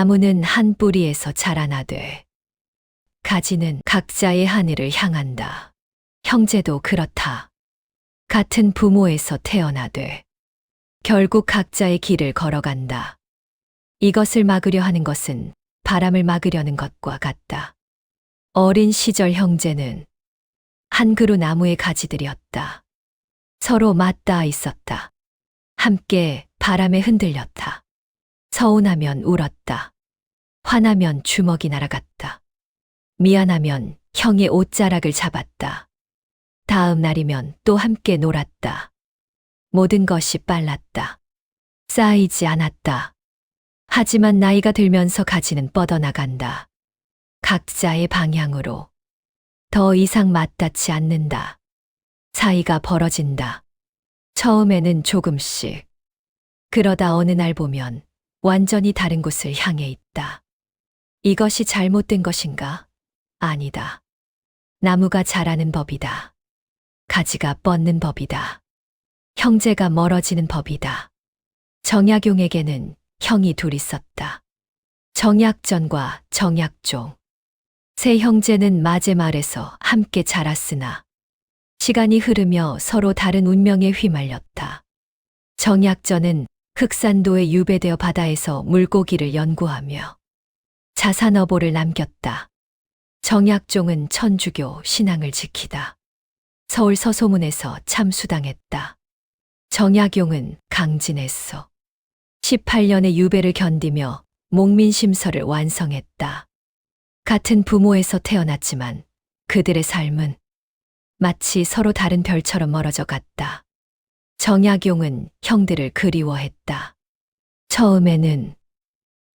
나무는 한 뿌리에서 자라나되 가지는 각자의 하늘을 향한다. 형제도 그렇다. 같은 부모에서 태어나되 결국 각자의 길을 걸어간다. 이것을 막으려 하는 것은 바람을 막으려는 것과 같다. 어린 시절 형제는 한 그루 나무의 가지들이었다. 서로 맞닿아 있었다. 함께 바람에 흔들렸다. 서운하면 울었다. 화나면 주먹이 날아갔다. 미안하면 형의 옷자락을 잡았다. 다음 날이면 또 함께 놀았다. 모든 것이 빨랐다. 쌓이지 않았다. 하지만 나이가 들면서 가지는 뻗어나간다. 각자의 방향으로. 더 이상 맞닿지 않는다. 사이가 벌어진다. 처음에는 조금씩. 그러다 어느 날 보면 완전히 다른 곳을 향해 있다. 이것이 잘못된 것인가? 아니다. 나무가 자라는 법이다. 가지가 뻗는 법이다. 형제가 멀어지는 법이다. 정약용에게는 형이 둘 있었다. 정약전과 정약종. 세 형제는 마제말에서 함께 자랐으나 시간이 흐르며 서로 다른 운명에 휘말렸다. 정약전은 흑산도에 유배되어 바다에서 물고기를 연구하며 자산어보를 남겼다. 정약종은 천주교 신앙을 지키다 서울 서소문에서 참수당했다. 정약용은 강진했어. 18년의 유배를 견디며 목민심서를 완성했다. 같은 부모에서 태어났지만 그들의 삶은 마치 서로 다른 별처럼 멀어져 갔다. 정약용은 형들을 그리워했다. 처음에는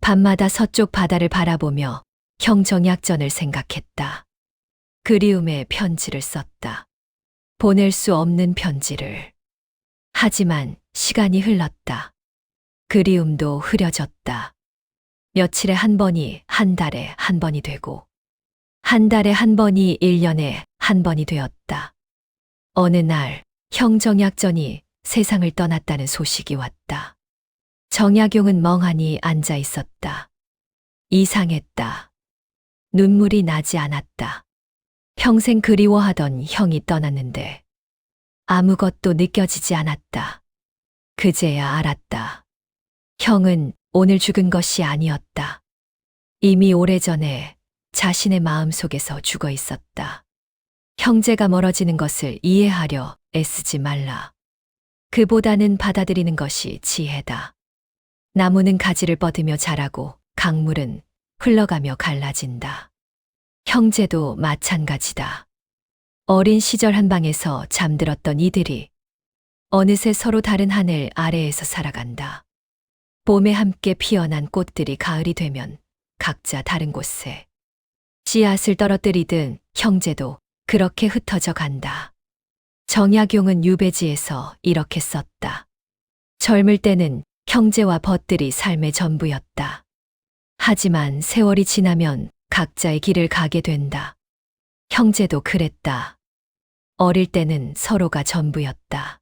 밤마다 서쪽 바다를 바라보며 형 정약전을 생각했다. 그리움의 편지를 썼다. 보낼 수 없는 편지를. 하지만 시간이 흘렀다. 그리움도 흐려졌다. 며칠에 한 번이 한 달에 한 번이 되고 한 달에 한 번이 1년에 한 번이 되었다. 어느 날 형 정약전이 세상을 떠났다는 소식이 왔다. 정약용은 멍하니 앉아 있었다. 이상했다. 눈물이 나지 않았다. 평생 그리워하던 형이 떠났는데 아무것도 느껴지지 않았다. 그제야 알았다. 형은 오늘 죽은 것이 아니었다. 이미 오래전에 자신의 마음속에서 죽어 있었다. 형제가 멀어지는 것을 이해하려 애쓰지 말라. 그보다는 받아들이는 것이 지혜다. 나무는 가지를 뻗으며 자라고 강물은 흘러가며 갈라진다. 형제도 마찬가지다. 어린 시절 한 방에서 잠들었던 이들이 어느새 서로 다른 하늘 아래에서 살아간다. 봄에 함께 피어난 꽃들이 가을이 되면 각자 다른 곳에 씨앗을 떨어뜨리듯 형제도 그렇게 흩어져 간다. 정약용은 유배지에서 이렇게 썼다. 젊을 때는 형제와 벗들이 삶의 전부였다. 하지만 세월이 지나면 각자의 길을 가게 된다. 형제도 그랬다. 어릴 때는 서로가 전부였다.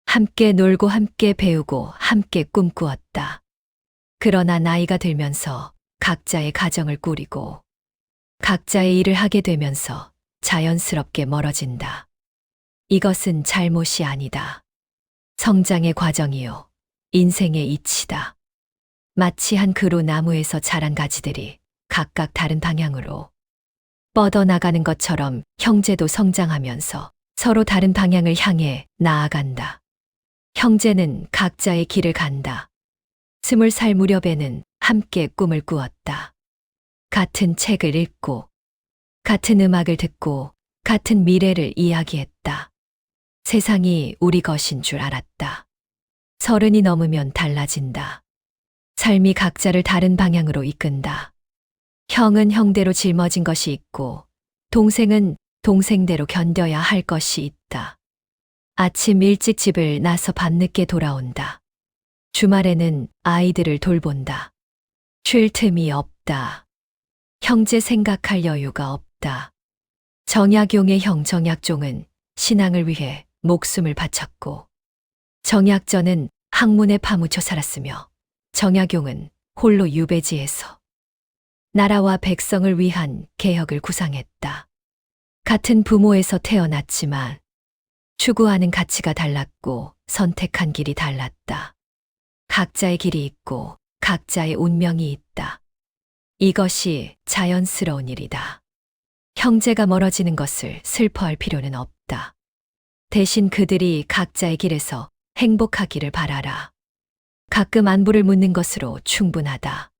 함께 놀고 함께 배우고 함께 꿈꾸었다. 그러나 나이가 들면서 각자의 가정을 꾸리고 각자의 일을 하게 되면서 자연스럽게 멀어진다. 이것은 잘못이 아니다. 성장의 과정이요. 인생의 이치다. 마치 한 그루 나무에서 자란 가지들이 각각 다른 방향으로 뻗어나가는 것처럼 형제도 성장하면서 서로 다른 방향을 향해 나아간다. 형제는 각자의 길을 간다. 20살 무렵에는 함께 꿈을 꾸었다. 같은 책을 읽고, 같은 음악을 듣고, 같은 미래를 이야기했다. 세상이 우리 것인 줄 알았다. 30이 넘으면 달라진다. 삶이 각자를 다른 방향으로 이끈다. 형은 형대로 짊어진 것이 있고, 동생은 동생대로 견뎌야 할 것이 있다. 아침 일찍 집을 나서 밤늦게 돌아온다. 주말에는 아이들을 돌본다. 쉴 틈이 없다. 형제 생각할 여유가 없다. 정약용의 형 정약종은 신앙을 위해 목숨을 바쳤고, 정약전은 학문에 파묻혀 살았으며, 정약용은 홀로 유배지에서 나라와 백성을 위한 개혁을 구상했다. 같은 부모에서 태어났지만 추구하는 가치가 달랐고 선택한 길이 달랐다. 각자의 길이 있고 각자의 운명이 있다. 이것이 자연스러운 일이다. 형제가 멀어지는 것을 슬퍼할 필요는 없다. 대신 그들이 각자의 길에서 행복하기를 바라라. 가끔 안부를 묻는 것으로 충분하다.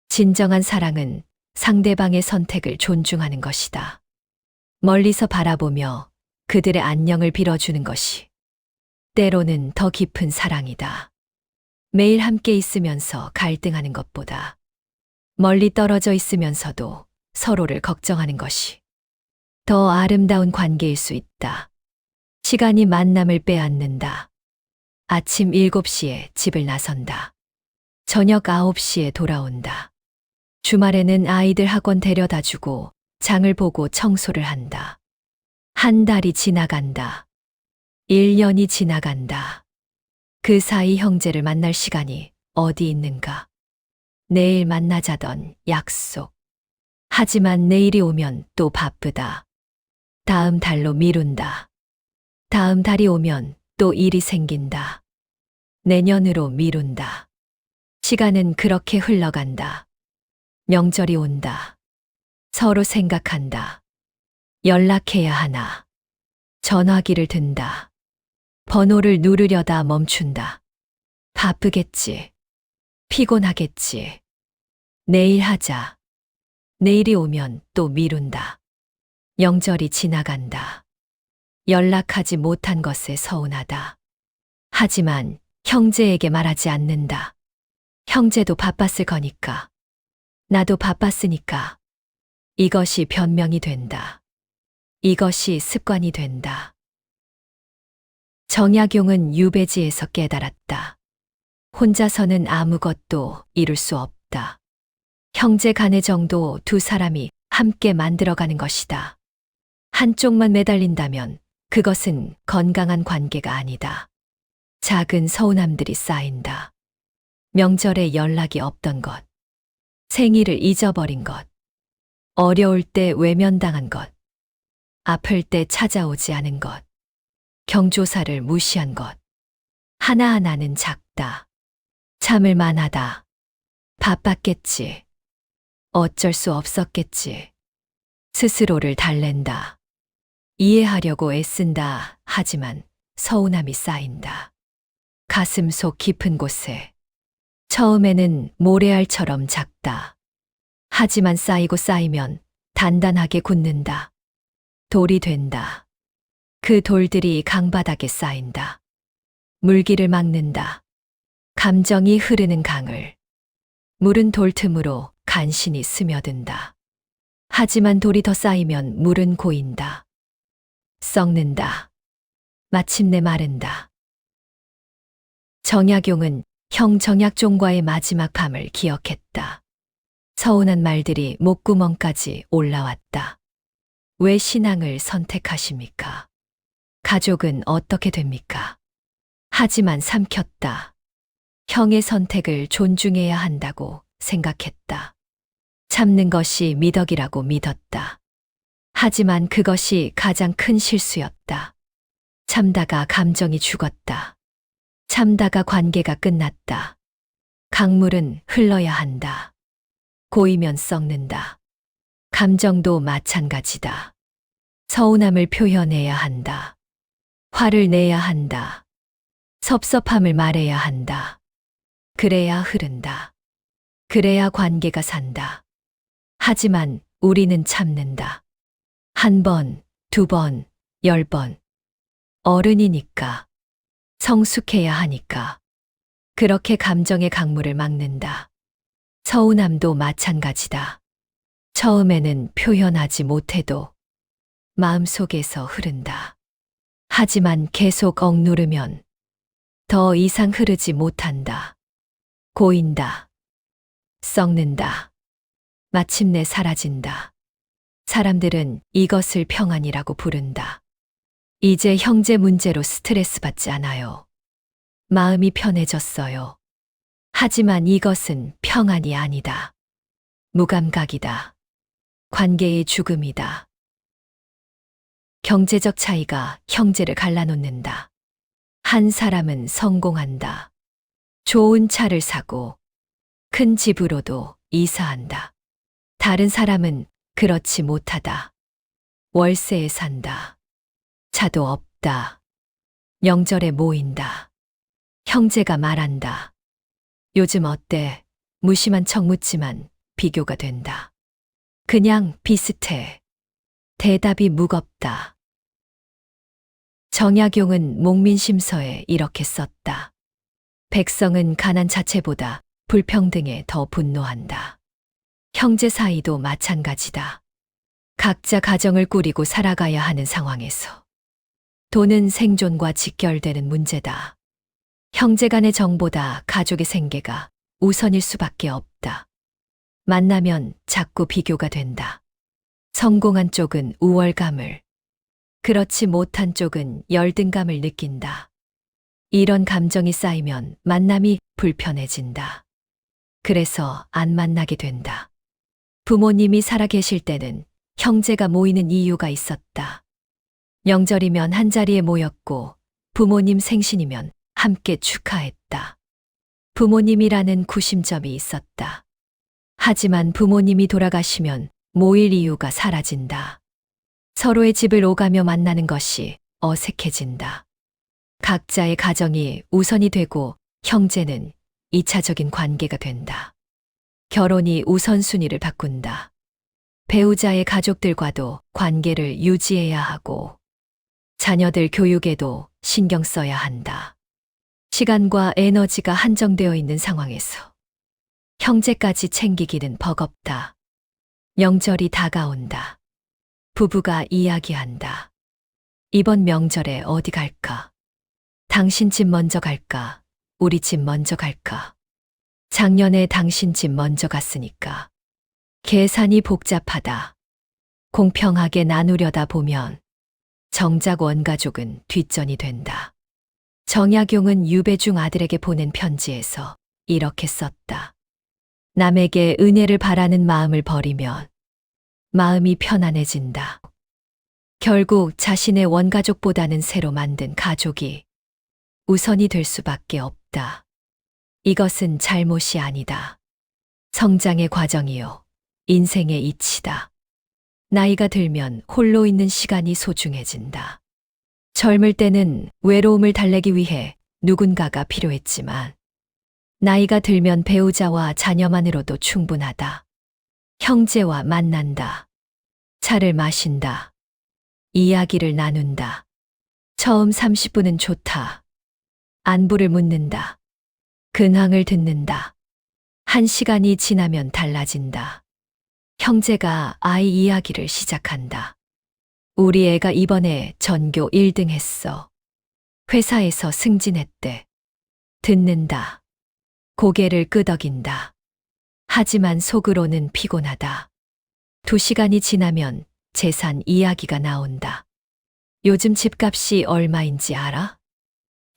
진정한 사랑은 상대방의 선택을 존중하는 것이다. 멀리서 바라보며 그들의 안녕을 빌어주는 것이 때로는 더 깊은 사랑이다. 매일 함께 있으면서 갈등하는 것보다 멀리 떨어져 있으면서도 서로를 걱정하는 것이 더 아름다운 관계일 수 있다. 시간이 만남을 빼앗는다. 아침 7시에 집을 나선다. 저녁 9시에 돌아온다. 주말에는 아이들 학원 데려다 주고 장을 보고 청소를 한다. 한 달이 지나간다. 1년이 지나간다. 그 사이 형제를 만날 시간이 어디 있는가? 내일 만나자던 약속. 하지만 내일이 오면 또 바쁘다. 다음 달로 미룬다. 다음 달이 오면 또 일이 생긴다. 내년으로 미룬다. 시간은 그렇게 흘러간다. 명절이 온다. 서로 생각한다. 연락해야 하나. 전화기를 든다. 번호를 누르려다 멈춘다. 바쁘겠지. 피곤하겠지. 내일 하자. 내일이 오면 또 미룬다. 명절이 지나간다. 연락하지 못한 것에 서운하다. 하지만 형제에게 말하지 않는다. 형제도 바빴을 거니까. 나도 바빴으니까. 이것이 변명이 된다. 이것이 습관이 된다. 정약용은 유배지에서 깨달았다. 혼자서는 아무것도 이룰 수 없다. 형제 간의 정도 두 사람이 함께 만들어가는 것이다. 한쪽만 매달린다면 그것은 건강한 관계가 아니다. 작은 서운함들이 쌓인다. 명절에 연락이 없던 것, 생일을 잊어버린 것, 어려울 때 외면당한 것, 아플 때 찾아오지 않은 것, 경조사를 무시한 것. 하나하나는 작다. 참을 만하다. 바빴겠지. 어쩔 수 없었겠지. 스스로를 달랜다. 이해하려고 애쓴다. 하지만 서운함이 쌓인다. 가슴 속 깊은 곳에. 처음에는 모래알처럼 작다. 하지만 쌓이고 쌓이면 단단하게 굳는다. 돌이 된다. 그 돌들이 강바닥에 쌓인다. 물기를 막는다. 감정이 흐르는 강을. 물은 돌 틈으로 간신히 스며든다. 하지만 돌이 더 쌓이면 물은 고인다. 썩는다. 마침내 마른다. 정약용은 형 정약종과의 마지막 밤을 기억했다. 서운한 말들이 목구멍까지 올라왔다. 왜 신앙을 선택하십니까? 가족은 어떻게 됩니까? 하지만 삼켰다. 형의 선택을 존중해야 한다고 생각했다. 참는 것이 미덕이라고 믿었다. 하지만 그것이 가장 큰 실수였다. 참다가 감정이 죽었다. 참다가 관계가 끝났다. 강물은 흘러야 한다. 고이면 썩는다. 감정도 마찬가지다. 서운함을 표현해야 한다. 화를 내야 한다. 섭섭함을 말해야 한다. 그래야 흐른다. 그래야 관계가 산다. 하지만 우리는 참는다. 한 번, 두 번, 10번. 어른이니까. 성숙해야 하니까. 그렇게 감정의 강물을 막는다. 서운함도 마찬가지다. 처음에는 표현하지 못해도 마음속에서 흐른다. 하지만 계속 억누르면 더 이상 흐르지 못한다. 고인다. 썩는다. 마침내 사라진다. 사람들은 이것을 평안이라고 부른다. 이제 형제 문제로 스트레스 받지 않아요. 마음이 편해졌어요. 하지만 이것은 평안이 아니다. 무감각이다. 관계의 죽음이다. 경제적 차이가 형제를 갈라놓는다. 한 사람은 성공한다. 좋은 차를 사고 큰 집으로도 이사한다. 다른 사람은 그렇지 못하다. 월세에 산다. 차도 없다. 명절에 모인다. 형제가 말한다. 요즘 어때? 무심한 척 묻지만 비교가 된다. 그냥 비슷해. 대답이 무겁다. 정약용은 목민심서에 이렇게 썼다. 백성은 가난 자체보다 불평등에 더 분노한다. 형제 사이도 마찬가지다. 각자 가정을 꾸리고 살아가야 하는 상황에서 돈은 생존과 직결되는 문제다. 형제 간의 정보다 가족의 생계가 우선일 수밖에 없다. 만나면 자꾸 비교가 된다. 성공한 쪽은 우월감을, 그렇지 못한 쪽은 열등감을 느낀다. 이런 감정이 쌓이면 만남이 불편해진다. 그래서 안 만나게 된다. 부모님이 살아계실 때는 형제가 모이는 이유가 있었다. 명절이면 한자리에 모였고 부모님 생신이면 함께 축하했다. 부모님이라는 구심점이 있었다. 하지만 부모님이 돌아가시면 모일 이유가 사라진다. 서로의 집을 오가며 만나는 것이 어색해진다. 각자의 가정이 우선이 되고 형제는 2차적인 관계가 된다. 결혼이 우선순위를 바꾼다. 배우자의 가족들과도 관계를 유지해야 하고 자녀들 교육에도 신경 써야 한다. 시간과 에너지가 한정되어 있는 상황에서 형제까지 챙기기는 버겁다. 명절이 다가온다. 부부가 이야기한다. 이번 명절에 어디 갈까? 당신 집 먼저 갈까? 우리 집 먼저 갈까? 작년에 당신 집 먼저 갔으니까. 계산이 복잡하다. 공평하게 나누려다 보면 정작 원가족은 뒷전이 된다. 정약용은 유배중 아들에게 보낸 편지에서 이렇게 썼다. 남에게 은혜를 바라는 마음을 버리면 마음이 편안해진다. 결국 자신의 원가족보다는 새로 만든 가족이 우선이 될 수밖에 없다. 이것은 잘못이 아니다. 성장의 과정이요. 인생의 이치다. 나이가 들면 홀로 있는 시간이 소중해진다. 젊을 때는 외로움을 달래기 위해 누군가가 필요했지만 나이가 들면 배우자와 자녀만으로도 충분하다. 형제와 만난다. 차를 마신다. 이야기를 나눈다. 처음 30분은 좋다. 안부를 묻는다. 근황을 듣는다. 1시간이 지나면 달라진다. 형제가 아이 이야기를 시작한다. 우리 애가 이번에 전교 1등 했어. 회사에서 승진했대. 듣는다. 고개를 끄덕인다. 하지만 속으로는 피곤하다. 2시간이 지나면 재산 이야기가 나온다. 요즘 집값이 얼마인지 알아?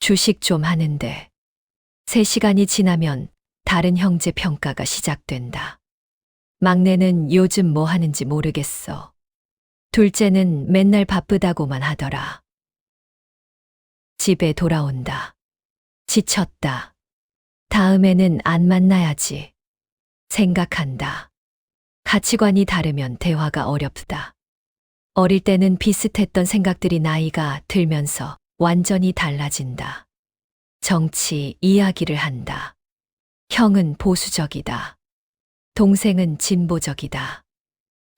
주식 좀 하는데. 3시간이 지나면 다른 형제 평가가 시작된다. 막내는 요즘 뭐 하는지 모르겠어. 둘째는 맨날 바쁘다고만 하더라. 집에 돌아온다. 지쳤다. 다음에는 안 만나야지. 생각한다. 가치관이 다르면 대화가 어렵다. 어릴 때는 비슷했던 생각들이 나이가 들면서 완전히 달라진다. 정치 이야기를 한다. 형은 보수적이다. 동생은 진보적이다.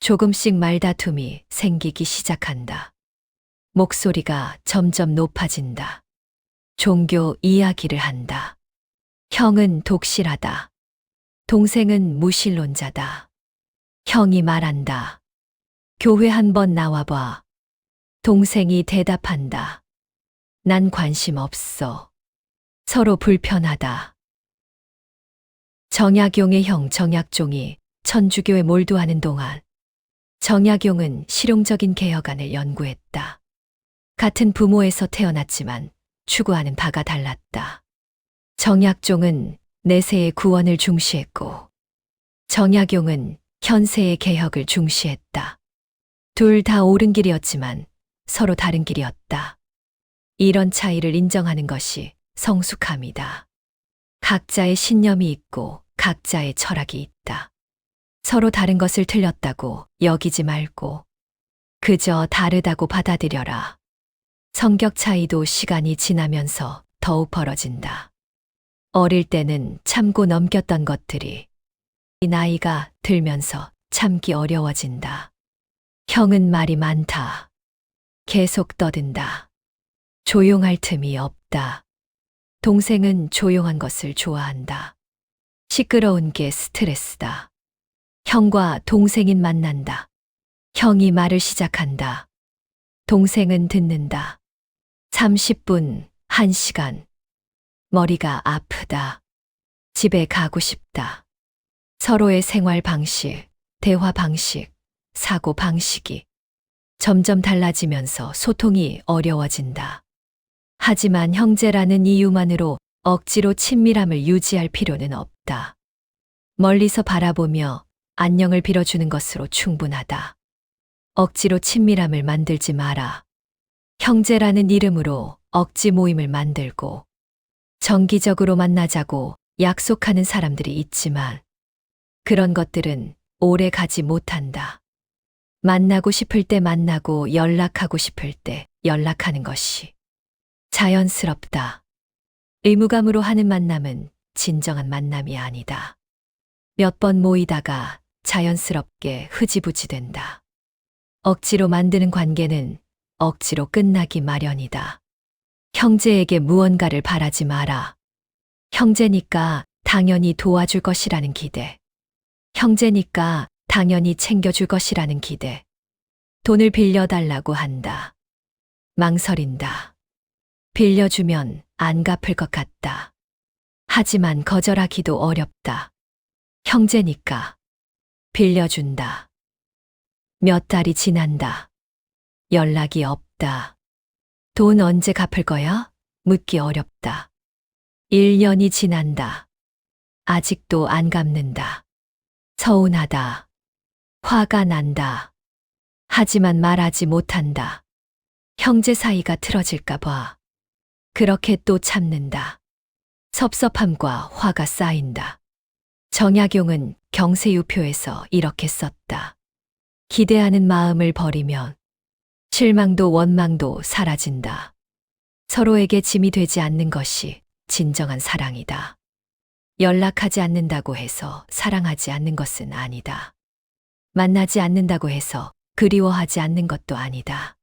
조금씩 말다툼이 생기기 시작한다. 목소리가 점점 높아진다. 종교 이야기를 한다. 형은 독실하다. 동생은 무신론자다. 형이 말한다. 교회 한번 나와봐. 동생이 대답한다. 난 관심 없어. 서로 불편하다. 정약용의 형 정약종이 천주교에 몰두하는 동안 정약용은 실용적인 개혁안을 연구했다. 같은 부모에서 태어났지만 추구하는 바가 달랐다. 정약종은 내세의 구원을 중시했고 정약용은 현세의 개혁을 중시했다. 둘 다 옳은 길이었지만 서로 다른 길이었다. 이런 차이를 인정하는 것이 성숙함이다. 각자의 신념이 있고 각자의 철학이 있다. 서로 다른 것을 틀렸다고 여기지 말고 그저 다르다고 받아들여라. 성격 차이도 시간이 지나면서 더욱 벌어진다. 어릴 때는 참고 넘겼던 것들이 나이가 들면서 참기 어려워진다. 형은 말이 많다. 계속 떠든다. 조용할 틈이 없다. 동생은 조용한 것을 좋아한다. 시끄러운 게 스트레스다. 형과 동생인 만난다. 형이 말을 시작한다. 동생은 듣는다. 30분, 1시간. 머리가 아프다. 집에 가고 싶다. 서로의 생활 방식, 대화 방식, 사고 방식이 점점 달라지면서 소통이 어려워진다. 하지만 형제라는 이유만으로 억지로 친밀함을 유지할 필요는 없다. 멀리서 바라보며 안녕을 빌어주는 것으로 충분하다. 억지로 친밀함을 만들지 마라. 형제라는 이름으로 억지 모임을 만들고 정기적으로 만나자고 약속하는 사람들이 있지만 그런 것들은 오래 가지 못한다. 만나고 싶을 때 만나고 연락하고 싶을 때 연락하는 것이 자연스럽다. 의무감으로 하는 만남은 진정한 만남이 아니다. 몇 번 모이다가 자연스럽게 흐지부지 된다. 억지로 만드는 관계는 억지로 끝나기 마련이다. 형제에게 무언가를 바라지 마라. 형제니까 당연히 도와줄 것이라는 기대. 형제니까 당연히 챙겨줄 것이라는 기대. 돈을 빌려달라고 한다. 망설인다. 빌려주면 안 갚을 것 같다. 하지만 거절하기도 어렵다. 형제니까 빌려준다. 몇 달이 지난다. 연락이 없다. 돈 언제 갚을 거야? 묻기 어렵다. 1년이 지난다. 아직도 안 갚는다. 서운하다. 화가 난다. 하지만 말하지 못한다. 형제 사이가 틀어질까 봐. 그렇게 또 참는다. 섭섭함과 화가 쌓인다. 정약용은 경세유표에서 이렇게 썼다. 기대하는 마음을 버리면 실망도 원망도 사라진다. 서로에게 짐이 되지 않는 것이 진정한 사랑이다. 연락하지 않는다고 해서 사랑하지 않는 것은 아니다. 만나지 않는다고 해서 그리워하지 않는 것도 아니다.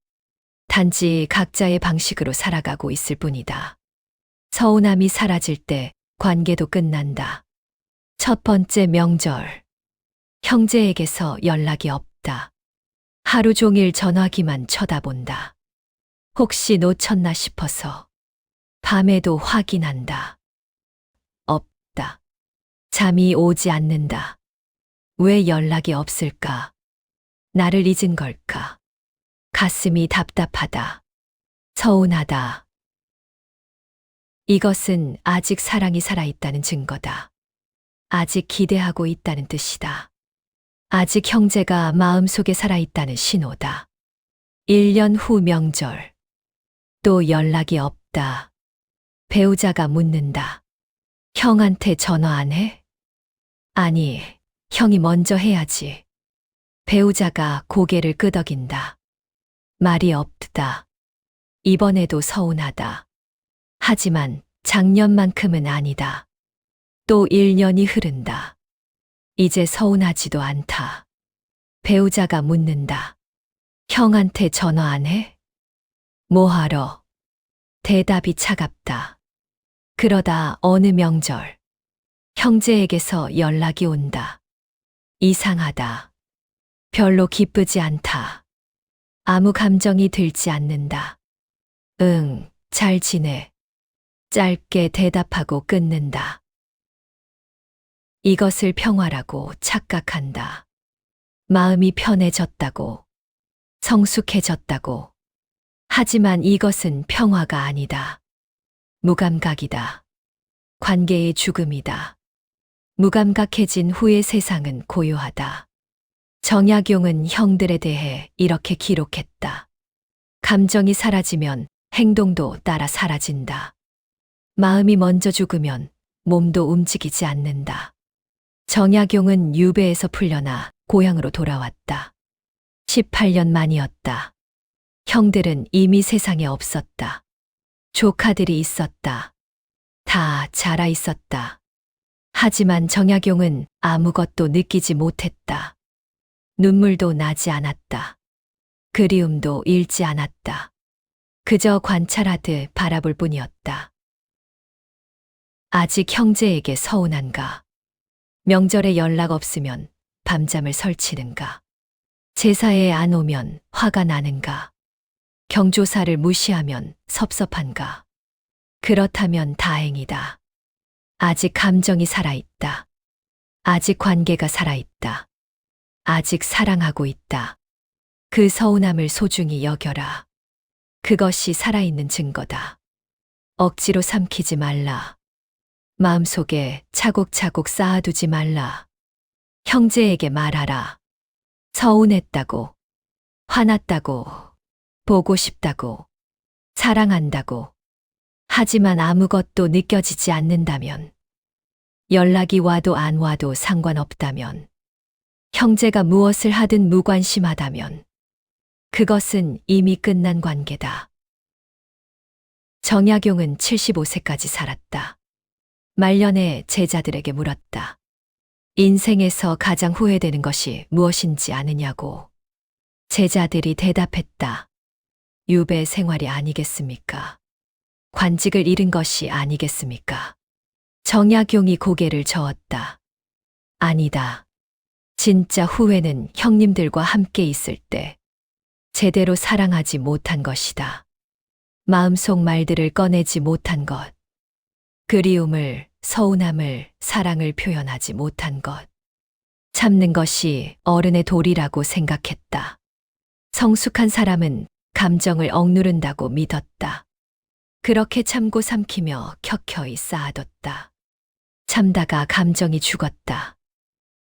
단지 각자의 방식으로 살아가고 있을 뿐이다. 서운함이 사라질 때 관계도 끝난다. 첫 번째 명절. 형제에게서 연락이 없다. 하루 종일 전화기만 쳐다본다. 혹시 놓쳤나 싶어서. 밤에도 확인한다. 없다. 잠이 오지 않는다. 왜 연락이 없을까? 나를 잊은 걸까? 가슴이 답답하다. 서운하다. 이것은 아직 사랑이 살아있다는 증거다. 아직 기대하고 있다는 뜻이다. 아직 형제가 마음속에 살아있다는 신호다. 1년 후 명절. 또 연락이 없다. 배우자가 묻는다. 형한테 전화 안 해? 아니, 형이 먼저 해야지. 배우자가 고개를 끄덕인다. 말이 없다. 이번에도 서운하다. 하지만 작년만큼은 아니다. 또 1년이 흐른다. 이제 서운하지도 않다. 배우자가 묻는다. 형한테 전화 안 해? 뭐하러? 대답이 차갑다. 그러다 어느 명절, 형제에게서 연락이 온다. 이상하다. 별로 기쁘지 않다. 아무 감정이 들지 않는다. 응, 잘 지내. 짧게 대답하고 끊는다. 이것을 평화라고 착각한다. 마음이 편해졌다고, 성숙해졌다고. 하지만 이것은 평화가 아니다. 무감각이다. 관계의 죽음이다. 무감각해진 후의 세상은 고요하다. 정약용은 형들에 대해 이렇게 기록했다. 감정이 사라지면 행동도 따라 사라진다. 마음이 먼저 죽으면 몸도 움직이지 않는다. 정약용은 유배에서 풀려나 고향으로 돌아왔다. 18년 만이었다. 형들은 이미 세상에 없었다. 조카들이 있었다. 다 자라 있었다. 하지만 정약용은 아무것도 느끼지 못했다. 눈물도 나지 않았다. 그리움도 잃지 않았다. 그저 관찰하듯 바라볼 뿐이었다. 아직 형제에게 서운한가? 명절에 연락 없으면 밤잠을 설치는가? 제사에 안 오면 화가 나는가? 경조사를 무시하면 섭섭한가? 그렇다면 다행이다. 아직 감정이 살아있다. 아직 관계가 살아있다. 아직 사랑하고 있다. 그 서운함을 소중히 여겨라. 그것이 살아있는 증거다. 억지로 삼키지 말라. 마음속에 차곡차곡 쌓아두지 말라. 형제에게 말하라. 서운했다고, 화났다고, 보고 싶다고, 사랑한다고. 하지만 아무것도 느껴지지 않는다면, 연락이 와도 안 와도 상관없다면, 형제가 무엇을 하든 무관심하다면, 그것은 이미 끝난 관계다. 정약용은 75세까지 살았다. 말년에 제자들에게 물었다. 인생에서 가장 후회되는 것이 무엇인지 아느냐고. 제자들이 대답했다. 유배 생활이 아니겠습니까? 관직을 잃은 것이 아니겠습니까? 정약용이 고개를 저었다. 아니다. 진짜 후회는 형님들과 함께 있을 때 제대로 사랑하지 못한 것이다. 마음속 말들을 꺼내지 못한 것. 그리움을, 서운함을, 사랑을 표현하지 못한 것. 참는 것이 어른의 도리라고 생각했다. 성숙한 사람은 감정을 억누른다고 믿었다. 그렇게 참고 삼키며 켜켜이 쌓아뒀다. 참다가 감정이 죽었다.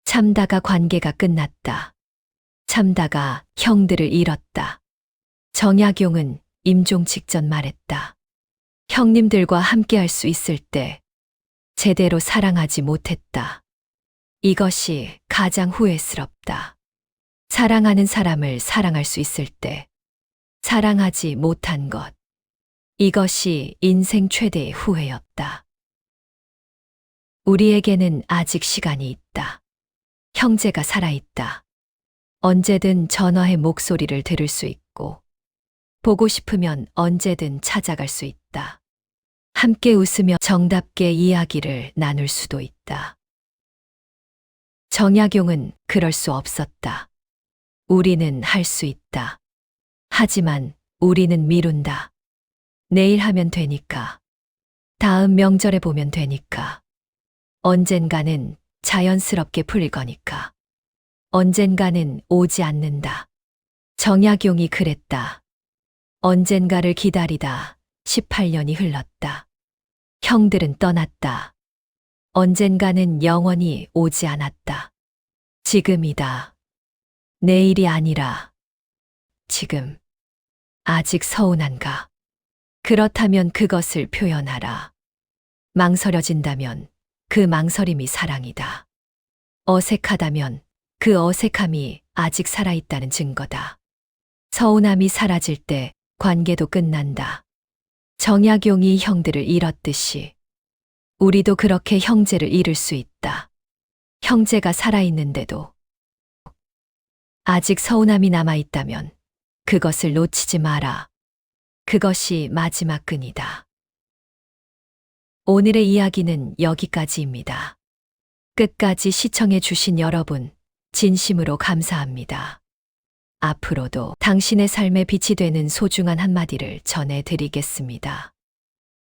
참다가 관계가 끝났다. 참다가 형들을 잃었다. 정약용은 임종 직전 말했다. 형님들과 함께할 수 있을 때 제대로 사랑하지 못했다. 이것이 가장 후회스럽다. 사랑하는 사람을 사랑할 수 있을 때 사랑하지 못한 것. 이것이 인생 최대의 후회였다. 우리에게는 아직 시간이 있다. 형제가 살아있다. 언제든 전화해 목소리를 들을 수 있고, 보고 싶으면 언제든 찾아갈 수 있다. 함께 웃으며 정답게 이야기를 나눌 수도 있다. 정약용은 그럴 수 없었다. 우리는 할 수 있다. 하지만 우리는 미룬다. 내일 하면 되니까. 다음 명절에 보면 되니까. 언젠가는 자연스럽게 풀릴 거니까. 언젠가는 오지 않는다. 정약용이 그랬다. 언젠가를 기다리다 18년이 흘렀다. 형들은 떠났다. 언젠가는 영원히 오지 않았다. 지금이다. 내일이 아니라 지금. 아직 서운한가? 그렇다면 그것을 표현하라. 망설여진다면 그 망설임이 사랑이다. 어색하다면 그 어색함이 아직 살아있다는 증거다. 서운함이 사라질 때 관계도 끝난다. 정약용이 형들을 잃었듯이 우리도 그렇게 형제를 잃을 수 있다. 형제가 살아있는데도 아직 서운함이 남아있다면 그것을 놓치지 마라. 그것이 마지막 끈이다. 오늘의 이야기는 여기까지입니다. 끝까지 시청해 주신 여러분, 진심으로 감사합니다. 앞으로도 당신의 삶에 빛이 되는 소중한 한마디를 전해드리겠습니다.